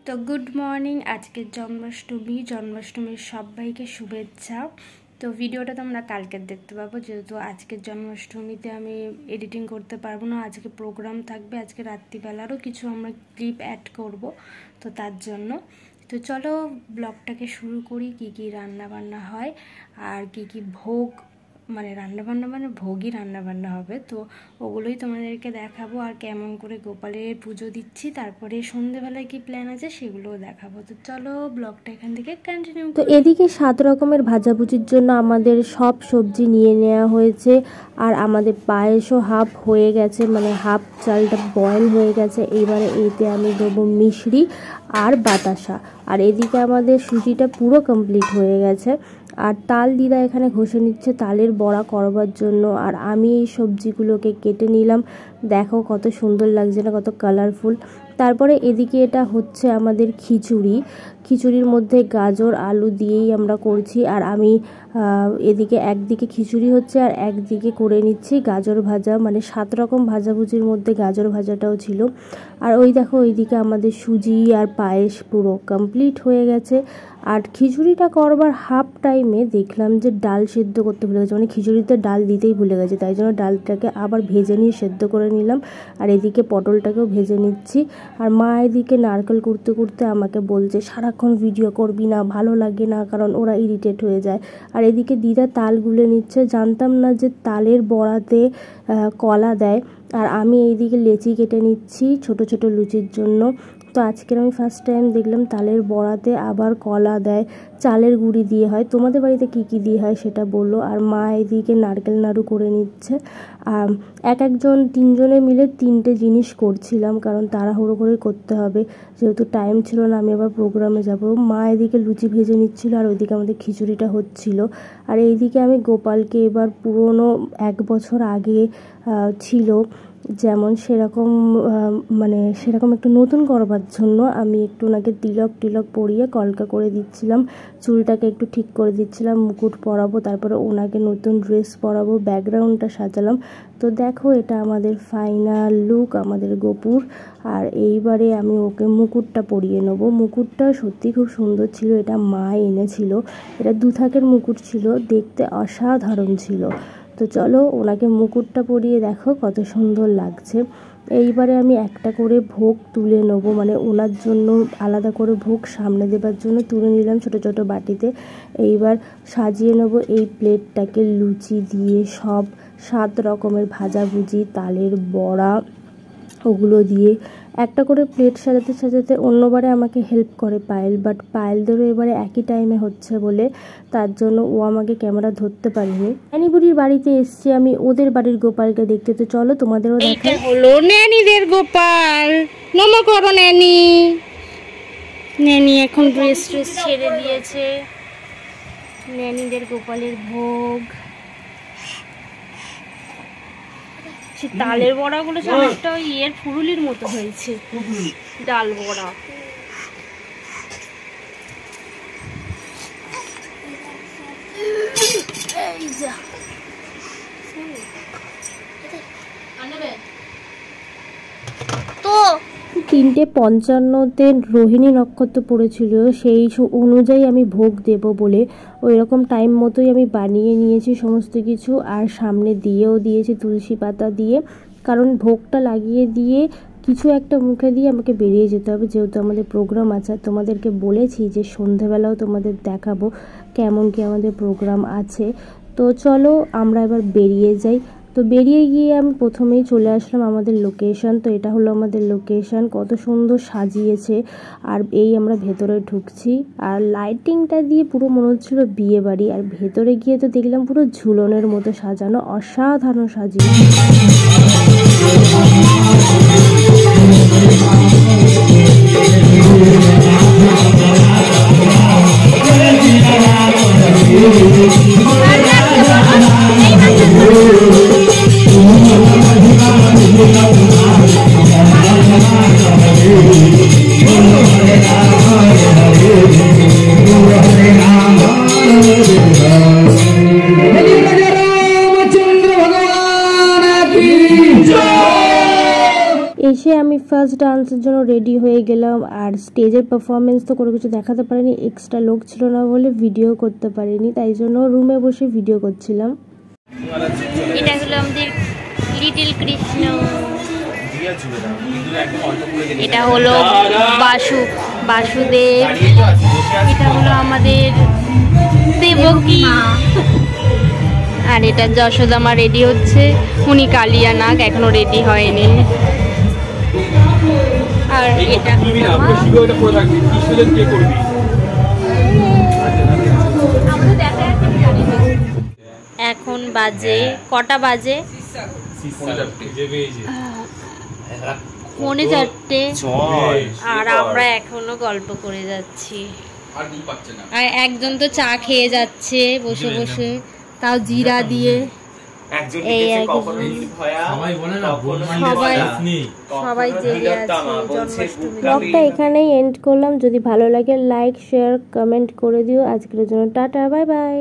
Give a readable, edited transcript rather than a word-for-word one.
তো good morning. আজকে জন্মাষ্টমীর সবাইকে শুভেচ্ছা। তো ভিডিওটা তোমরা কালকে দেখতে পাবো, যেহেতু আজকের জন্মাষ্টমীতে আমি এডিটিং করতে পারবো না। আজকে প্রোগ্রাম থাকবে, আজকে রাত্রিবেলারও কিছু আমরা ক্লিপ অ্যাড করব, তো তার জন্য। তো চলো ব্লগটাকে শুরু করি। কি কি রান্না বান্না হয় আর কি কি ভোগ, মানে রান্নাবান্না মানে ভোগই রান্নাবান্না হবে, তো ওগুলোই তোমাদেরকে দেখাবো। আর কেমন করে গোপালের পুজো দিচ্ছি, তারপরে সন্ধেবেলায় কি প্ল্যান আছে সেগুলোও দেখাবো। তো চলো ব্লগটা এখান থেকে কন্টিনিউ। তো এদিকে 7 রকমের ভাজাভুজির জন্য আমাদের সব সবজি নিয়ে নেওয়া হয়েছে। আর আমাদের পায়েসও হাফ হয়ে গেছে, মানে হাফ চালটা বয়েল হয়ে গেছে। এইবারে এতে আমি দেবো মিশরি আর বাতাসা। আর এদিকে আমাদের সুজিটা পুরো কমপ্লিট হয়ে গেছে। আর তাল দিদা এখানে ঘষে নিচ্ছে তালের বড়া করবার জন্য। আর আমি এই সবজিগুলোকে কেটে নিলাম। দেখো কত সুন্দর লাগছে না, কত কালারফুল। তারপরে এদিকে এটা হচ্ছে আমাদের খিচুড়ির মধ্যে গাজর আলু দিয়েই আমরা করছি। আর আমি এদিকে একদিকে খিচুড়ি হচ্ছে আর একদিকে করে নিচ্ছি গাজর ভাজা, মানে 7 রকম ভাজাভুজির মধ্যে গাজর ভাজাটাও ছিল। আর ওই দেখো ওইদিকে আমাদের সুজি আর পায়েস পুরো কমপ্লিট হয়ে গেছে। আর খিচুড়িটা করবার হাফ টাইমে দেখলাম যে ডাল সেদ্ধ করতে ভুলে গেছে, মানে খিচুড়িতে ডাল দিতেই ভুলে গেছে, তাই জন্য ডালটাকে আবার ভেজে নিয়ে সেদ্ধ করে নিলাম। আর এদিকে পটলটাকেও ভেজে নিচ্ছি। আর মা এদিকে নারকেল কুড়তে কুড়তে আমাকে বলছে সারাক্ষণ ভিডিও করবি না, ভালো লাগে না, কারণ ওরা ইরিটেট হয়ে যায়। আর এদিকে দিদা তাল গুলে নিচ্ছে। জানতাম না যে তালের বড়াতে কলা দেয়। আর আমি এইদিকে লেচি কেটে নিচ্ছি ছোট ছোট লুচির জন্য। তো আজকের আমি ফার্স্ট টাইম দেখলাম তালের বড়াতে আবার কলা দেয়, চালের গুঁড়ি দিয়ে হয়। তোমাদের বাড়িতে কি কি দিয়ে হয় সেটা বললো। আর মা এদিকে নারকেল নাড়ু করে নিচ্ছে। আর একজন 3 জনে মিলে 3টে জিনিস করছিলাম, কারণ তাড়াহুড়ো করে করতে হবে, যেহেতু টাইম ছিল না, আমি আবার প্রোগ্রামে যাব। মা এদিকে লুচি ভেজে নিচ্ছিল আর ওইদিকে আমাদের খিচুড়িটা হচ্ছিল। আর এইদিকে আমি গোপালকে এবার পুরনো 1 বছর আগে ছিল যেমন সেরকম, মানে সেরকম একটু নতুন করবার জন্য আমি একটু ওনাকে তিলক পরিয়ে কলকা করে দিচ্ছিলাম। চুলটাকে একটু ঠিক করে দিচ্ছিলাম, মুকুট পরাবো, তারপরে ওনাকে নতুন ড্রেস পরাবো, ব্যাকগ্রাউন্ডটা সাজালাম। তো দেখো এটা আমাদের ফাইনাল লুক আমাদের গোপুর। আর এইবারে আমি ওকে মুকুটটা পরিয়ে নেবো। মুকুটটা সত্যি খুব সুন্দর ছিল, এটা মা এনেছিল। এটা 2 থাকের মুকুট ছিল, দেখতে অসাধারণ ছিল। তো চলো ওনাকে মুকুটটা পরিয়ে দেখো কত সুন্দর লাগছে। এইবারে আমি একটা করে ভোগ তুলে নেবো, মানে ওনার জন্য আলাদা করে ভোগ সামনে দেবার জন্য তুলে নিলাম ছোট ছোট বাটিতে। এইবার সাজিয়ে নেবো এই প্লেটটাকে লুচি দিয়ে, সব 7 রকমের ভাজাভুজি, তালের বড়া, ওগুলো দিয়ে একটা করে প্লেট সাজাতে সাজাতে। অন্যবারে আমাকে হেল্প করে পায়েল, বাট পায়েলদেরও এবারে একই টাইমে হচ্ছে বলে তার জন্য ও আমাকে ক্যামেরা ধরতে পারেনি। ন্যানিবুড়ির বাড়িতে এসছি আমি ওদের বাড়ির গোপালকে দেখতে। তো চলো তোমাদেরও দেখা। হলো ন্যানিদের গোপাল, নমো করো ন্যানি। ন্যানি এখন ড্রেস ছেড়ে দিয়েছে। ন্যানিদের গোপালের ভোগ, তালের বড়াগুলো অনেকটা ওই এর ফুরুলির মতো হয়েছে, ডাল বড়া। তো 3:55-তে রোহিণী নক্ষত্র পড়েছিল, সেই অনুযায়ী আমি ভোগ দেব বলে ওই রকম টাইম মতোই আমি বানিয়ে নিয়েছি সমস্ত কিছু। আর সামনে দিয়েও দিয়েছি তুলসী পাতা দিয়ে, কারণ ভোগটা লাগিয়ে দিয়ে কিছু একটা মুখে দিয়ে আমাকে বেরিয়ে যেতে হবে, যেহেতু আমাদের প্রোগ্রাম আছে। তোমাদেরকে বলেছি যে সন্ধেবেলাও তোমাদের দেখাবো কেমন কি আমাদের প্রোগ্রাম আছে। তো চলো আমরা এবার বেরিয়ে যাই। তো বেরিয়ে গিয়ে আমি প্রথমেই চলে আসলাম আমাদের লোকেশন। তো এটা হলো আমাদের লোকেশন, কত সুন্দর সাজিয়েছে। আর এই আমরা ভেতরে ঢুকছি, আর লাইটিংটা দিয়ে পুরো মনে হচ্ছিল বিয়ে বাড়ি। আর ভেতরে গিয়ে তো দেখলাম পুরো ঝুলনের মতো সাজানো, অসাধারণ সাজিয়েছে। এসে আমি ফার্স্ট ডান্সের জন্য রেডি হয়ে গেলাম। আর স্টেজের পারফরমেন্স তো কোনো কিছু দেখাতে পারিনি, এক্সট্রা লোক ছিল না বলে ভিডিও করতে পারিনি, তাই জন্য রুমে বসে ভিডিও করছিলাম। এটা হলো আমাদের লিটল কৃষ্ণ, এটা হলো বাসুদেব, এটা হলো আমাদের দেবকী, আর এটা যশোদা মা রেডি হচ্ছে। উনি কালিয়া নাগ, এখনো রেডি হয়নি। আর এটা এখন বাজে কটা বাজে? 4:30। আর আমরা এখনো গল্প করে যাচ্ছি। আর একজন তো চা খেয়ে যাচ্ছে বসে বসে, তাও জিরা দিয়ে। সবাই জেগে আছে। ব্লগটা এখানেই এন্ড করলাম। যদি ভালো লাগে লাইক শেয়ার কমেন্ট করে দিও। আজকের জন্য টাটা, বাই বাই।